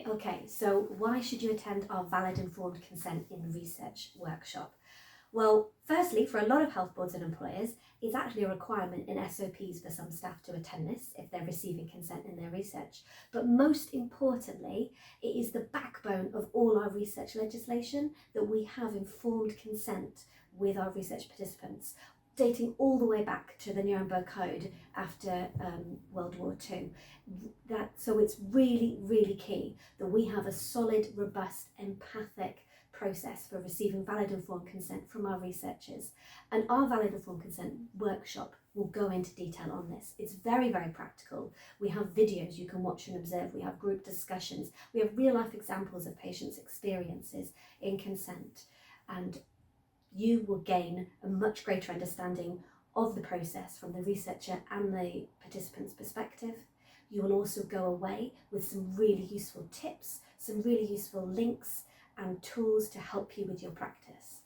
Okay, so why should you attend our Valid Informed Consent in Research workshop? Well, firstly, for a lot of health boards and employers, it's actually a requirement in SOPs for some staff to attend this if they're receiving consent in their research. But most importantly, it is the backbone of all our research legislation that we have informed consent with our research participants, dating all the way back to the Nuremberg Code after World War II. So it's really, really key that we have a solid, robust, empathic process for receiving valid informed consent from our researchers, and our valid informed consent workshop will go into detail on this. It's very, very practical. We have videos you can watch and observe, we have group discussions, we have real life examples of patients' experiences in consent, and you will gain a much greater understanding of the process from the researcher and the participant's perspective. You will also go away with some really useful tips, some really useful links and tools to help you with your practice.